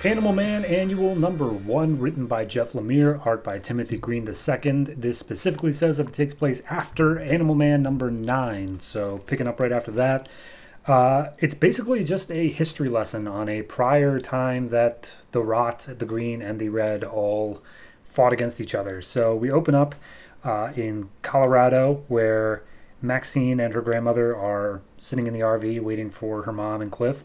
Animal Man Annual Number 1, written by Jeff Lemire, art by Timothy Green II. This specifically says that it takes place after Animal Man number 9, so picking up right after that. It's basically just a history lesson on a prior time that the Rot, the Green, and the Red all fought against each other. So we open up in Colorado, where Maxine and her grandmother are sitting in the RV waiting for her mom and Cliff.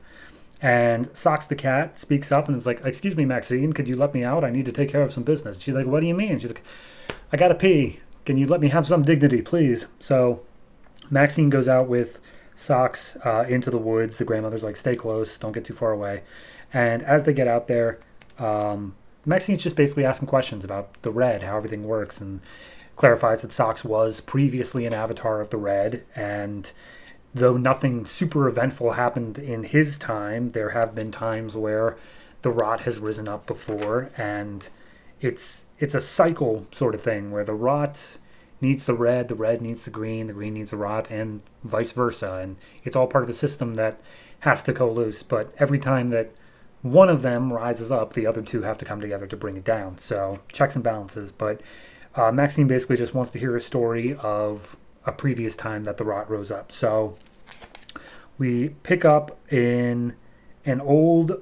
And Socks the cat speaks up and is like, "Excuse me, Maxine, could you let me out? I need to take care of some business." She's like, "What do you mean?" She's like, "I gotta pee. Can you let me have some dignity, please?" So Maxine goes out with Socks into the woods. The grandmother's like, "Stay close, don't get too far away." And as they get out there, Maxine's just basically asking questions about the Red, how everything works, and clarifies that Socks was previously an avatar of the Red, and though nothing super eventful happened in his time, there have been times where the Rot has risen up before, and it's a cycle sort of thing where the Rot needs the Red needs the Green needs the Rot, and vice versa. And it's all part of a system that has to coalesce, but every time that one of them rises up, the other two have to come together to bring it down. So checks and balances, but Maxine basically just wants to hear a story of a previous time that the Rot rose up. So we pick up in an old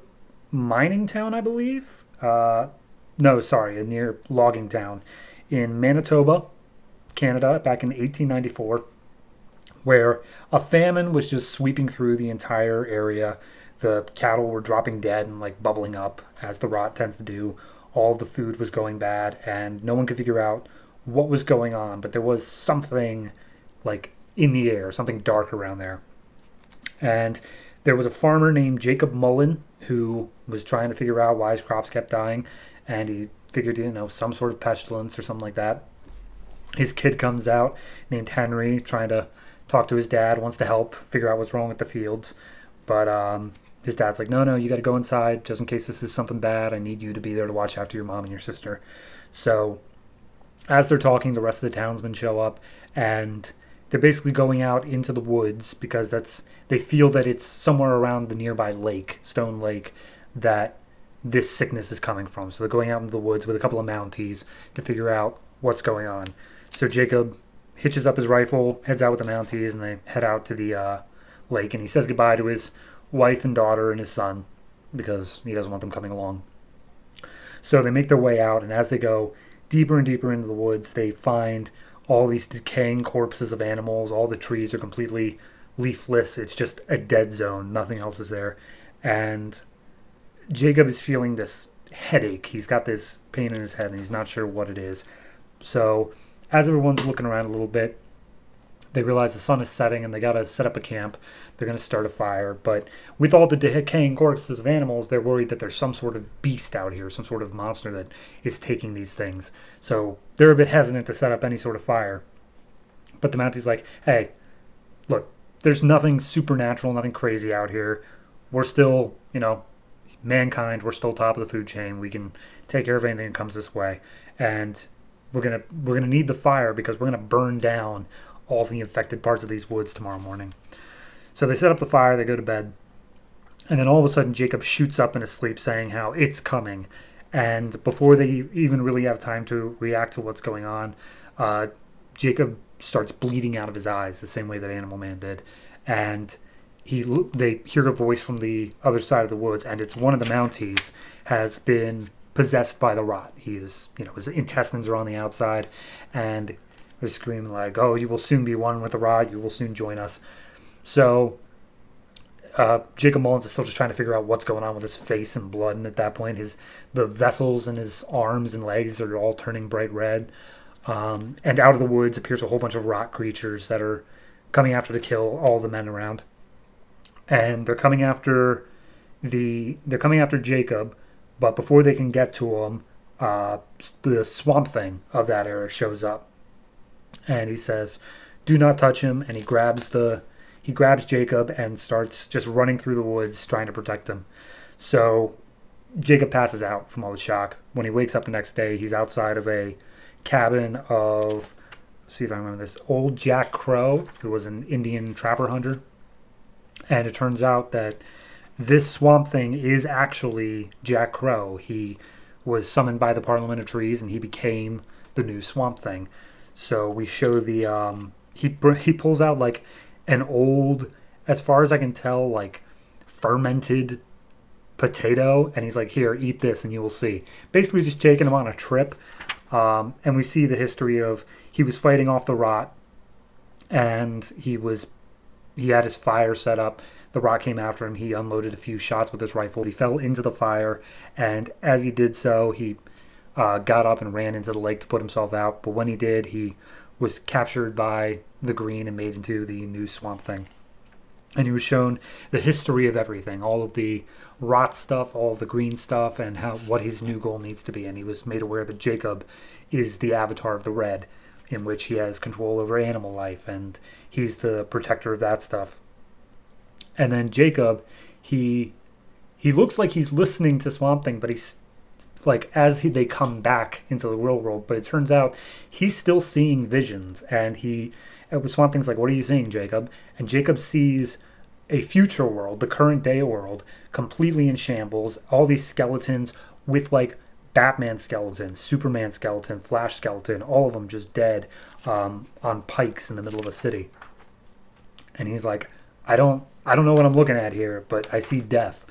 mining town, I believe. No, sorry, a near logging town in Manitoba, Canada, back in 1894, where a famine was just sweeping through the entire area. The cattle were dropping dead and like bubbling up, as the Rot tends to do. All of the food was going bad, and no one could figure out what was going on, but there was something like in the air, something dark around there. And there was a farmer named Jacob Mullen who was trying to figure out why his crops kept dying, and he figured, some sort of pestilence or something like that. His kid comes out named Henry, trying to talk to his dad, wants to help figure out what's wrong with the fields. But his dad's like, no, you got to go inside just in case this is something bad. I need you to be there to watch after your mom and your sister. So as they're talking, the rest of the townsmen show up, and they're basically going out into the woods because they feel that it's somewhere around the nearby lake, Stone Lake, that this sickness is coming from. So they're going out into the woods with a couple of Mounties to figure out what's going on. So Jacob hitches up his rifle, heads out with the Mounties, and they head out to the lake, and he says goodbye to his wife and daughter and his son because he doesn't want them coming along. So they make their way out, and as they go deeper and deeper into the woods, they find all these decaying corpses of animals. All the trees are completely leafless. It's just a dead zone. Nothing else is there. And Jacob is feeling this headache. He's got this pain in his head, and he's not sure what it is. So as everyone's looking around a little bit, they realize the sun is setting and they got to set up a camp. They're going to start a fire. But with all the decaying corpses of animals, they're worried that there's some sort of beast out here, some sort of monster that is taking these things. So they're a bit hesitant to set up any sort of fire. But the Mountie's like, hey, look, there's nothing supernatural, nothing crazy out here. We're still, mankind. We're still top of the food chain. We can take care of anything that comes this way. And we're gonna need the fire because we're gonna burn down all the infected parts of these woods tomorrow morning. So they set up the fire, they go to bed, and then all of a sudden Jacob shoots up in his sleep saying how it's coming. And before they even really have time to react to what's going on, Jacob starts bleeding out of his eyes the same way that Animal Man did. And they hear a voice from the other side of the woods, and it's one of the Mounties has been possessed by the Rot. His intestines are on the outside, and they're screaming like, "Oh, you will soon be one with the Rot. You will soon join us." So Jacob Mullins is still just trying to figure out what's going on with his face and blood. And at that point, the vessels in his arms and legs are all turning bright red. And out of the woods appears a whole bunch of Rot creatures that are coming after to kill all the men around. And they're coming after Jacob, but before they can get to him, the Swamp Thing of that era shows up. And he says, "Do not touch him." And he grabs Jacob and starts just running through the woods trying to protect him. So Jacob passes out from all the shock. When he wakes up the next day, he's outside of a cabin of, see if I remember this, old Jack Crow, who was an Indian trapper hunter. And it turns out that this Swamp Thing is actually Jack Crow. He was summoned by the Parliament of Trees, and he became the new Swamp Thing. So we show the he pulls out like an old, as far as I can tell, like fermented potato, and he's like, "Here, eat this, and you will see." Basically, just taking him on a trip. And we see the history of he was fighting off the rot, and he had his fire set up. The rot came after him. He unloaded a few shots with his rifle. He fell into the fire, and as he did so, he got up and ran into the lake to put himself out. But when he did, he was captured by the Green and made into the new Swamp Thing. And he was shown the history of everything, all of the rot stuff, all of the green stuff, and what his new goal needs to be. And he was made aware that Jacob is the avatar of the Red, in which he has control over animal life, and he's the protector of that stuff. And then Jacob, he looks like he's listening to Swamp Thing, but he's like they come back into the real world. But it turns out he's still seeing visions, and Swamp Thing's like, "What are you seeing, Jacob?" And Jacob sees a future world, the current day world, completely in shambles. All these skeletons with like Batman skeleton, Superman skeleton, Flash skeleton, all of them just dead on pikes in the middle of a city. And he's like, I don't know what I'm looking at here, but I see death.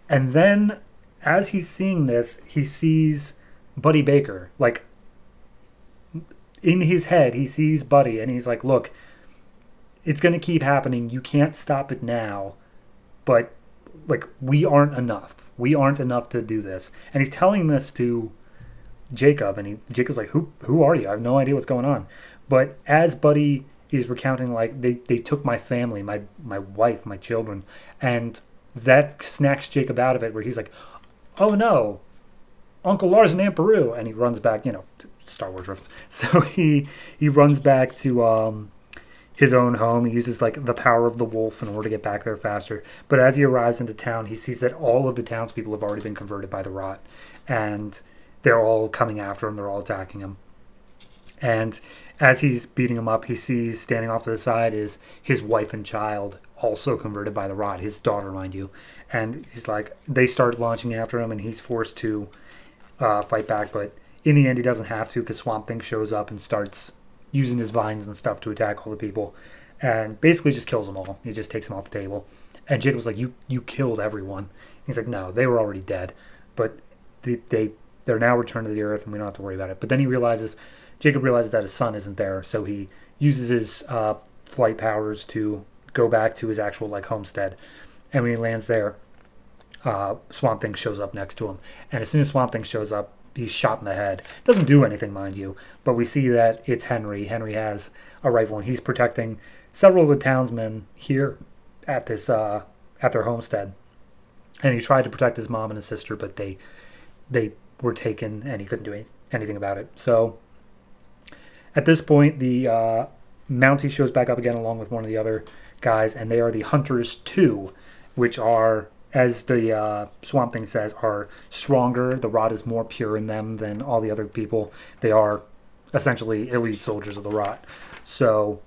And then as he's seeing this, he sees Buddy Baker. Like, in his head, he sees Buddy, and he's like, "Look, it's going to keep happening. You can't stop it now, but like, we aren't enough. We aren't enough to do this." And he's telling this to Jacob, and Jacob's like, who are you? I have no idea what's going on. But as Buddy is recounting, like, they took my family, my wife, my children, and that snacks Jacob out of it, where he's like, "Oh no, Uncle Lars and Aunt Beru," and he runs back, Star Wars reference. So he runs back to his own home. He uses like the power of the wolf in order to get back there faster. But as he arrives into town, he sees that all of the townspeople have already been converted by the rot, and they're all coming after him. They're all attacking him. And as he's beating him up, he sees standing off to the side is his wife and child, also converted by the rot, his daughter, mind you. And he's like, they start launching after him, and he's forced to fight back. But in the end, he doesn't have to, because Swamp Thing shows up and starts using his vines and stuff to attack all the people, and basically just kills them all. He just takes them off the table. And Jacob's like, you killed everyone. He's like, "No, they were already dead, but they're now returned to the earth, and we don't have to worry about it." But then Jacob realizes that his son isn't there, so he uses his flight powers to go back to his actual like homestead. And when he lands there, Swamp Thing shows up next to him. And as soon as Swamp Thing shows up, he's shot in the head. Doesn't do anything, mind you, but we see that it's Henry. Henry has a rifle, and he's protecting several of the townsmen here at this at their homestead. And he tried to protect his mom and his sister, but they were taken, and he couldn't do anything about it. So at this point, the Mountie shows back up again along with one of the other guys, and they are the Hunters 2, which are, as the Swamp Thing says, are stronger. The rot is more pure in them than all the other people. They are essentially elite soldiers of the rot. So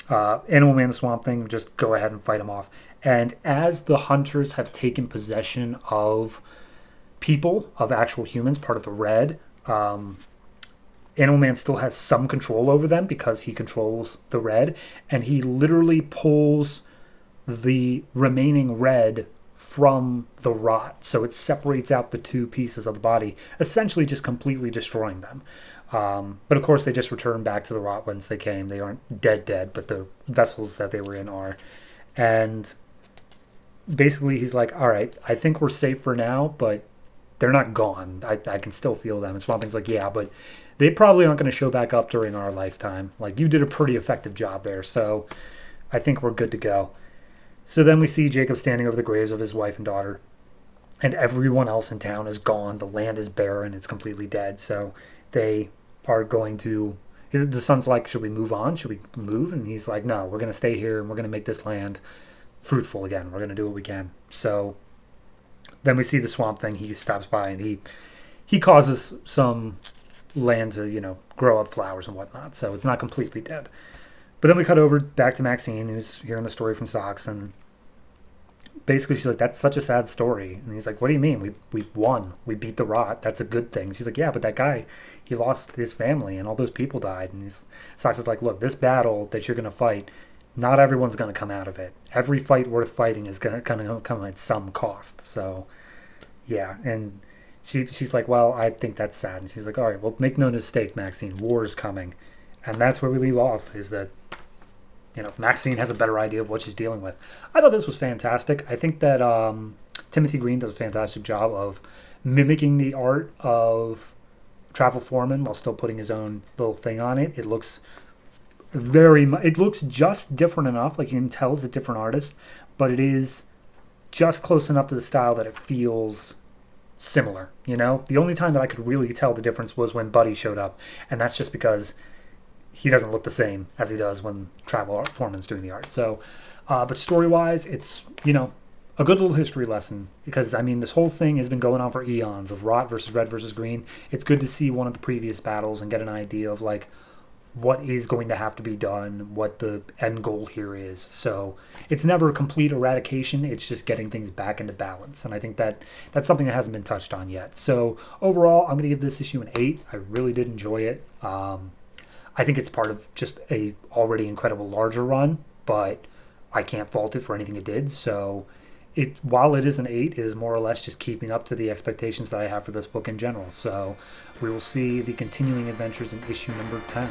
Animal Man and the Swamp Thing just go ahead and fight them off. And as the Hunters have taken possession of people, of actual humans, part of the Red, Animal Man still has some control over them because he controls the Red, and he literally pulls the remaining Red from the rot, so it separates out the two pieces of the body, essentially just completely destroying them. But of course, they just return back to the rot whence they came. They aren't dead, but the vessels that they were in are. And basically, he's like, "All right, I think we're safe for now, but they're not gone. I can still feel them." And Swamp Thing's like, "Yeah, but they probably aren't going to show back up during our lifetime. Like, you did a pretty effective job there, so I think we're good to go." So then we see Jacob standing over the graves of his wife and daughter, and everyone else in town is gone. The land is barren. It's completely dead. So they are going to... The son's like, "Should we move on? Should we move?" And he's like, "No, we're going to stay here, and we're going to make this land fruitful again. We're going to do what we can." So then we see the Swamp Thing. He stops by, and he causes some land to, grow up flowers and whatnot. So it's not completely dead. But then we cut over back to Maxine, who's hearing the story from Socks, and basically she's like, that's such a sad story. And he's like, what do you mean? We won. We beat the Rot. That's a good thing. She's like, yeah, but that guy, he lost his family and all those people died. And Sox is like, look, this battle that you're going to fight, not everyone's going to come out of it. Every fight worth fighting is going to come at some cost. So, yeah. And she's like, well, I think that's sad. And she's like, all right, well, make no mistake, Maxine, war is coming. And that's where we leave off, is that, Maxine has a better idea of what she's dealing with. I thought this was fantastic. I think that Timothy Green does a fantastic job of mimicking the art of Travel Foreman while still putting his own little thing on it. It looks it looks just different enough, like you can tell it's a different artist, but it is just close enough to the style that it feels similar. The only time that I could really tell the difference was when Buddy showed up, and that's just because he doesn't look the same as he does when Travel Foreman's doing the art. So, but story-wise, it's, a good little history lesson, because, this whole thing has been going on for eons of Rot versus Red versus Green. It's good to see one of the previous battles and get an idea of, what is going to have to be done, what the end goal here is. So it's never a complete eradication. It's just getting things back into balance. And I think that that's something that hasn't been touched on yet. So overall, I'm going to give this issue an 8. I really did enjoy it. I think it's part of just a already incredible larger run, but I can't fault it for anything it did. So while it is an 8, it is more or less just keeping up to the expectations that I have for this book in general. So we will see the continuing adventures in issue number 10.